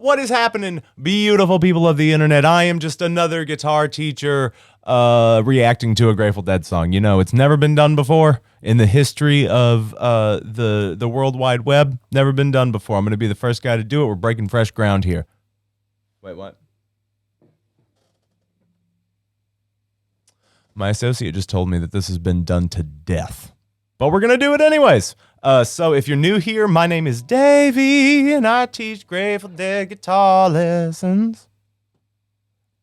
What is happening, beautiful people of the internet? I am just another guitar teacher reacting to a Grateful Dead song. You know, it's never been done before in the history of the World Wide Web. Never been done before. I'm going to be the first guy to do it. We're breaking fresh ground here. Wait, what? My associate just told me that this has been done to death, but we're going to do it anyways. So if you're new here, my name is Davey, and I teach Grateful Dead guitar lessons.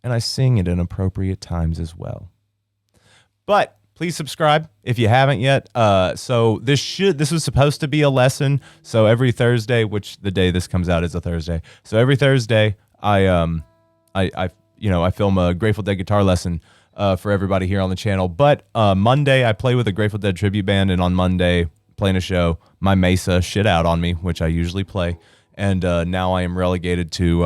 And I sing at inappropriate times as well. But please subscribe if you haven't yet. So this was supposed to be a lesson. So every Thursday, which the day this comes out is a Thursday. So every Thursday, I film a Grateful Dead guitar lesson for everybody here on the channel. But Monday, I play with a Grateful Dead tribute band, and on Monday, playing a show, my Mesa shit out on me, which I usually play, and now I am relegated to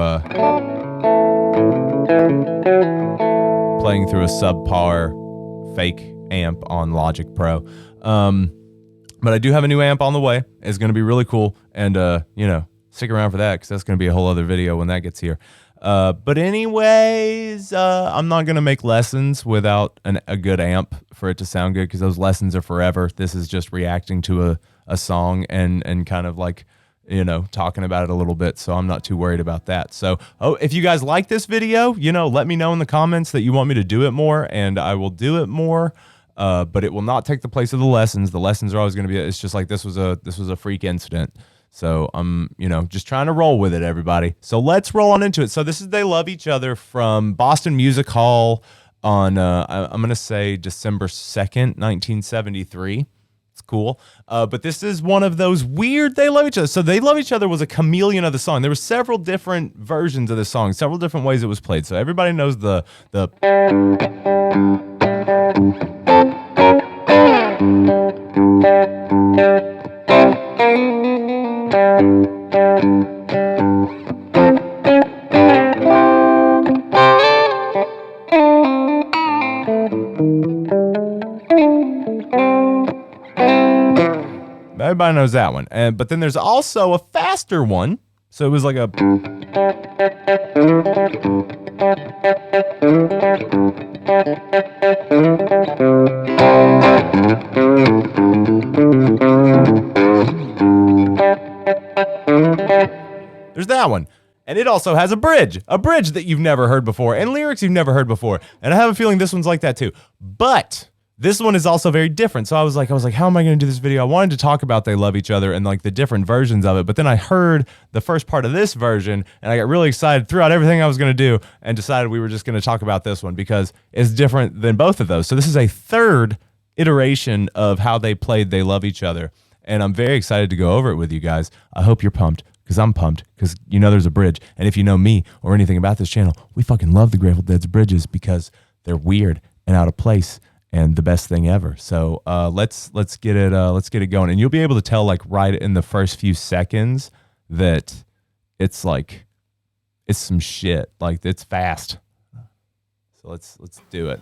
playing through a subpar fake amp on Logic Pro. But I do have a new amp on the way. It's going to be really cool, and stick around for that, because that's going to be a whole other video when that gets here. But anyways, I'm not going to make lessons without a good amp for it to sound good, because those lessons are forever. This is just reacting to a song and kind of like, talking about it a little bit. So I'm not too worried about that. So, if you guys like this video, let me know in the comments that you want me to do it more, and I will do it more. But it will not take the place of the lessons. The lessons are always going to be, it's just like this was a freak incident. So I'm, just trying to roll with it, everybody. So let's roll on into it. So this is They Love Each Other from Boston Music Hall on, I'm going to say December 2nd, 1973. It's cool. But this is one of those weird They Love Each Other. So They Love Each Other was a chameleon of the song. There were several different versions of the song, several different ways it was played. So everybody knows the everybody knows that one. But then there's also a faster one. So it was like a... There's that one. And it also has a bridge that you've never heard before, and lyrics you've never heard before. And I have a feeling this one's like that too. But this one is also very different. So I was like, how am I going to do this video? I wanted to talk about They Love Each Other and like the different versions of it. But then I heard the first part of this version, and I got really excited, threw out everything I was going to do, and decided we were just going to talk about this one because it's different than both of those. So this is a third iteration of how they played They Love Each Other. And I'm very excited to go over it with you guys. I hope you're pumped, because I'm pumped, because there's a bridge. And if you know me or anything about this channel, we fucking love the Grateful Dead's bridges because they're weird and out of place and the best thing ever. So let's get it going. And you'll be able to tell like right in the first few seconds that it's like it's some shit. Like it's fast. So let's do it.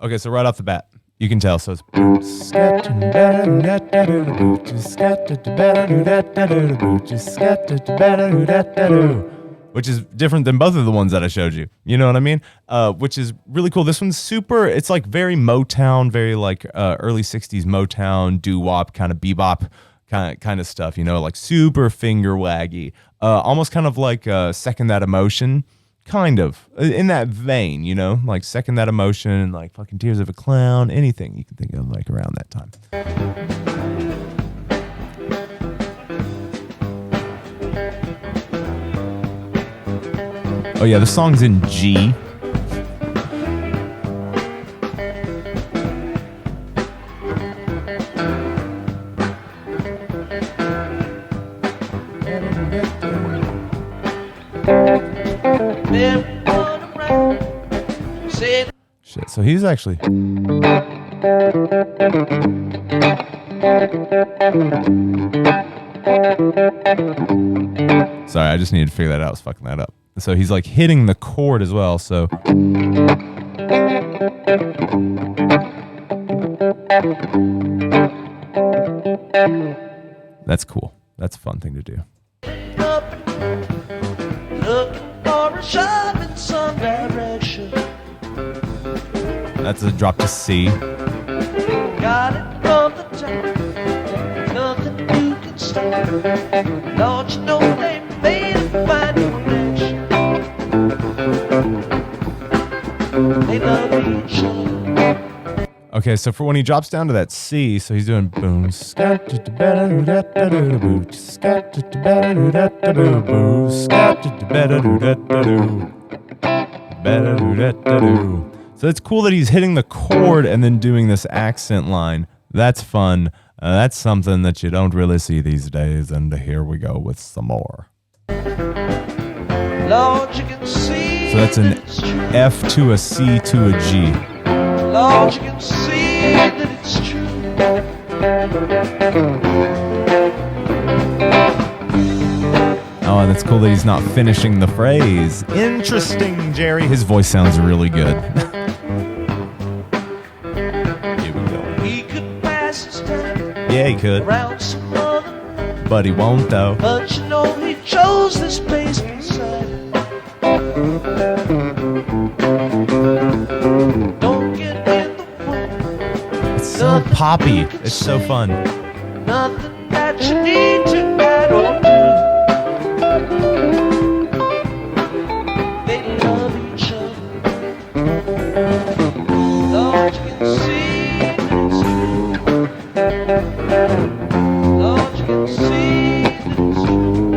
Okay, so right off the bat, you can tell. So it's which is different than both of the ones that I showed you. You know what I mean? Which is really cool. This one's super. It's like very Motown, very like early '60s Motown doo-wop kind of bebop kind of stuff. Like super finger waggy, almost kind of like Second That Emotion. Kind of in that vein, like Second That Emotion, like fucking Tears of a Clown, anything you can think of like around that time. Oh yeah, the song's in G. Shit, so he's actually... Sorry, I just needed to figure that out. I was fucking that up. So he's like hitting the chord as well. So that's cool. That's a fun thing to do. Looking for a shove in some direction. That's a drop to C. Got it from the top. Nothing you can stop. Lord, you know they made a fine connection. They love each other. Okay, so for when he drops down to that C, so he's doing boom, scat, boo, scat, boo, scat, so it's cool that he's hitting the chord and then doing this accent line. That's fun. That's something that you don't really see these days. And here we go with some more. Lord, you can see So that's an F to a C to a G. Lord, you can see that it's true. Oh, and it's cool that he's not finishing the phrase. Interesting, Jerry. His voice sounds really good. Here we go. He could pass his time Yeah, he could. around some other night, But he won't, though. but you know he chose this place beside. Don't get in the way. It's so poppy. It's so fun. Nothing that you need to add or do. They love each other. Lord, you can see that it's true. Lord, you can see that it's true.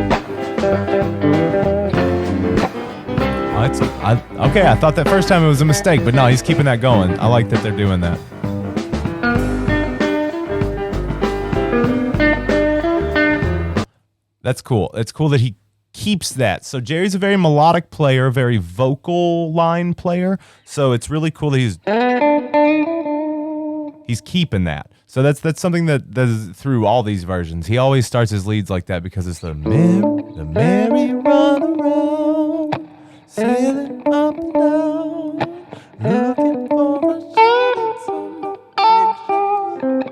Okay, I thought that first time it was a mistake, but no, he's keeping that going. I like that they're doing that. That's cool. It's cool that he keeps that. So Jerry's a very melodic player, very vocal line player. So it's really cool that he's keeping that. So that's something that does through all these versions. He always starts his leads like that because it's the merry run around, sailing up and down, looking for a shot in some action.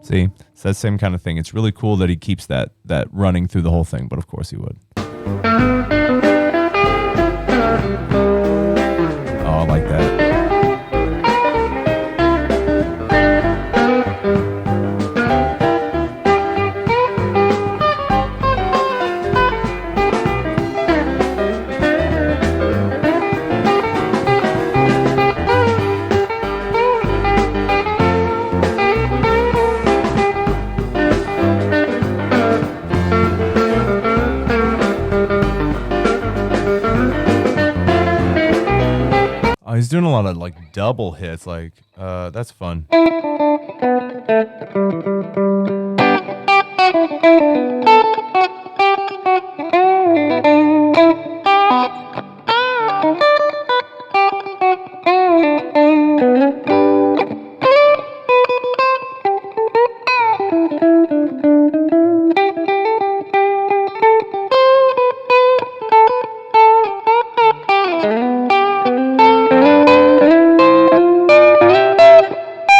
See, it's that same kind of thing. It's really cool that he keeps that running through the whole thing, but of course he would. Oh, I like that. Oh, he's doing a lot of like double hits. Like, that's fun.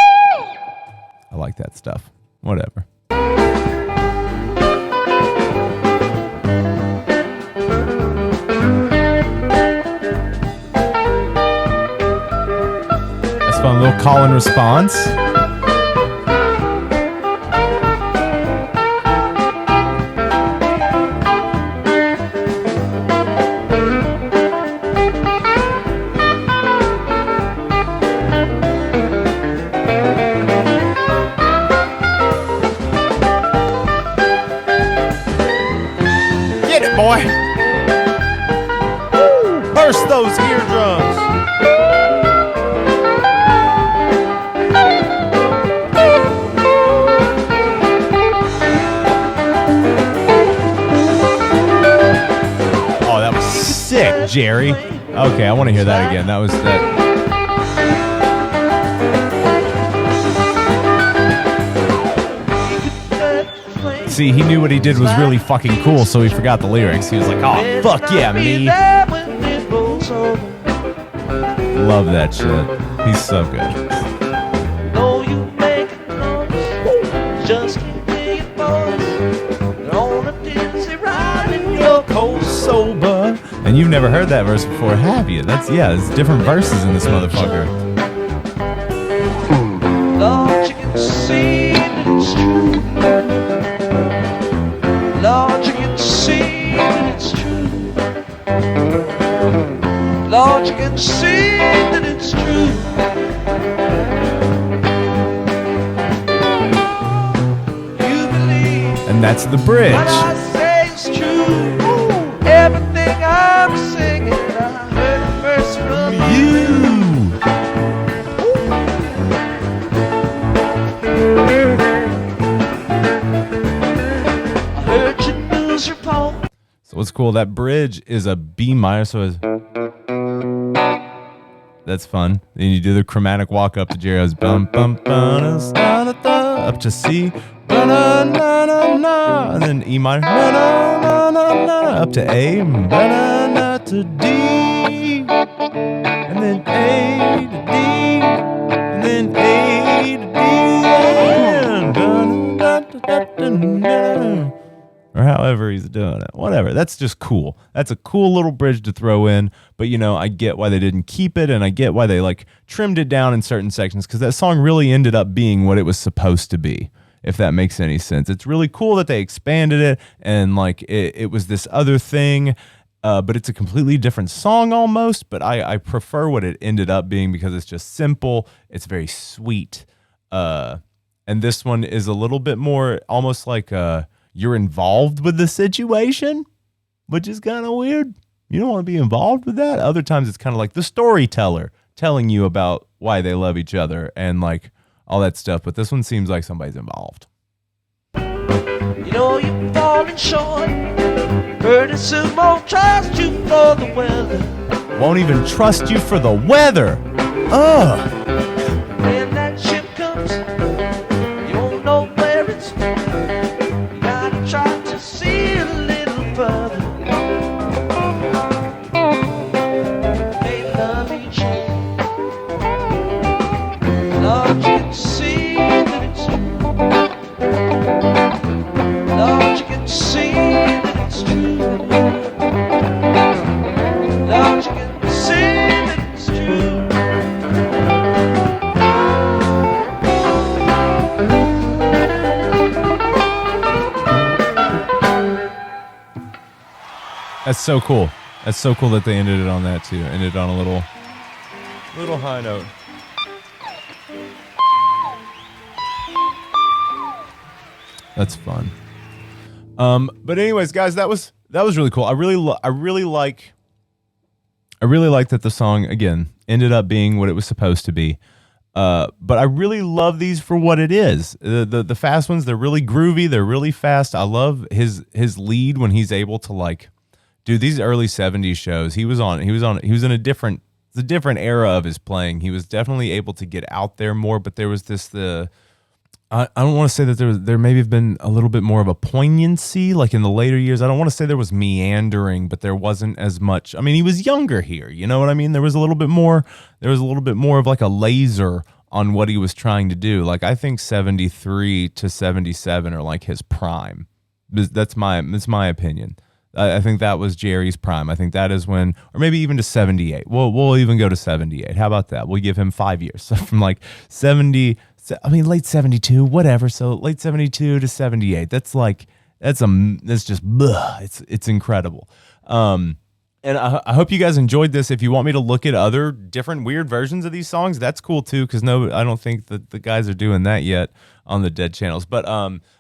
I like that stuff. Whatever. That's fun. A little call and response. Get it, boy. Burst those eardrums. Oh, that was sick, Jerry. Okay, I want to hear that again. That was that. See, he knew what he did was really fucking cool, so he forgot the lyrics. He was like, oh, fuck yeah, me. Love that shit. He's so good. No, you make it noise. Just keep being boys. On a dizzy ride in your cold Sober. And you've never heard that verse before, have you? There's different verses in this motherfucker. Lord, you can see that it's true. Lord, you can see that it's true. Lord, you can see that it's true. You believe And that's the bridge. what I say is true. Everything I'm singing, I heard it first from you. I heard your news report. So what's cool, that bridge is a B minor, so it's, that's fun. Then you do the chromatic walk up to Jerry's bum bum bum up to C, and then E minor, up to A, to D, and then A to D, and then A to D, or however he's doing it. Whatever. That's just cool. That's a cool little bridge to throw in. But, you know, I get why they didn't keep it, and I get why they, like, trimmed it down in certain sections, because that song really ended up being what it was supposed to be, if that makes any sense. It's really cool that they expanded it, and, like, it was this other thing, but it's a completely different song almost, but I prefer what it ended up being because it's just simple. It's very sweet. And this one is a little bit more almost like you're involved with the situation, which is kind of weird. You don't want to be involved with that. Other times it's kind of like the storyteller telling you about why they love each other and like all that stuff. But this one seems like somebody's involved. You know you're falling short. Pretty soon won't trust you for the weather. Won't even trust you for the weather. Ugh. When that ship comes, you don't know where it's from. You gotta try to see a little further. They love each other. Lord, you can see that it's true. Lord, you can see that it's true. Lord, you can see that it's true. That's so cool. That's so cool that they ended it on that too. Ended on a little high note. That's fun. But anyways, guys, that was really cool. I really like that the song again ended up being what it was supposed to be. But I really love these for what it is. The fast ones, they're really groovy. They're really fast. I love his lead when he's able to like, dude, these early 70s shows, he was in a different era of his playing. He was definitely able to get out there more, but there was I don't want to say that there maybe have been a little bit more of a poignancy like in the later years. I don't want to say there was meandering, but there wasn't as much. I mean, he was younger here, you know what I mean? There was a little bit more of like a laser on what he was trying to do. Like I think 73 to 77 are like his prime. That's my opinion. I think that was Jerry's prime. I think that is when, or maybe even to 78. We'll even go to 78. How about that? We'll give him 5 years. So from like 70, I mean, late 72, whatever. So late 72 to 78. That's just, it's incredible. And I hope you guys enjoyed this. If you want me to look at other different weird versions of these songs, that's cool too. Because I don't think that the guys are doing that yet on the Dead channels. But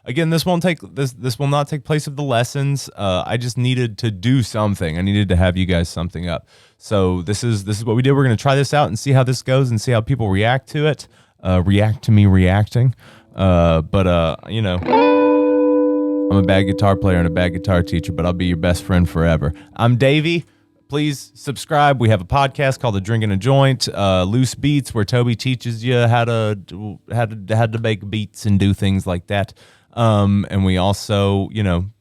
again, this will not take place of the lessons. I just needed to do something. I needed to have you guys something up. So this is what we did. We're gonna try this out and see how this goes and see how people react to it. React to me reacting. But you know, I'm a bad guitar player and a bad guitar teacher, but I'll be your best friend forever. I'm Davey. please subscribe. We have a podcast called The Drinking a Joint, Loose Beats, where Toby teaches you how to make beats and do things like that. And we also,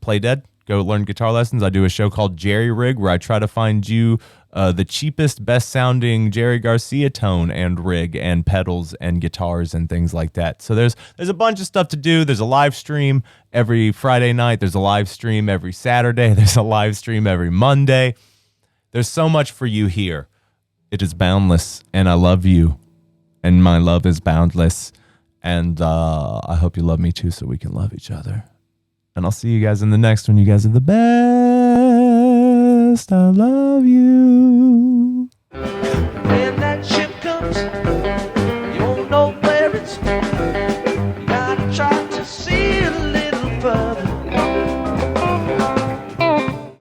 play dead. Go learn guitar lessons. I do a show called Jerry Rig, where I try to find you the cheapest, best sounding Jerry Garcia tone and rig and pedals and guitars and things like that. So there's a bunch of stuff to do. There's a live stream every Friday night. There's a live stream every Saturday. There's a live stream every Monday. There's so much for you here. It is boundless, and I love you, and my love is boundless. And I hope you love me too, so we can love each other. And I'll see you guys in the next one. You guys are the best. I love you.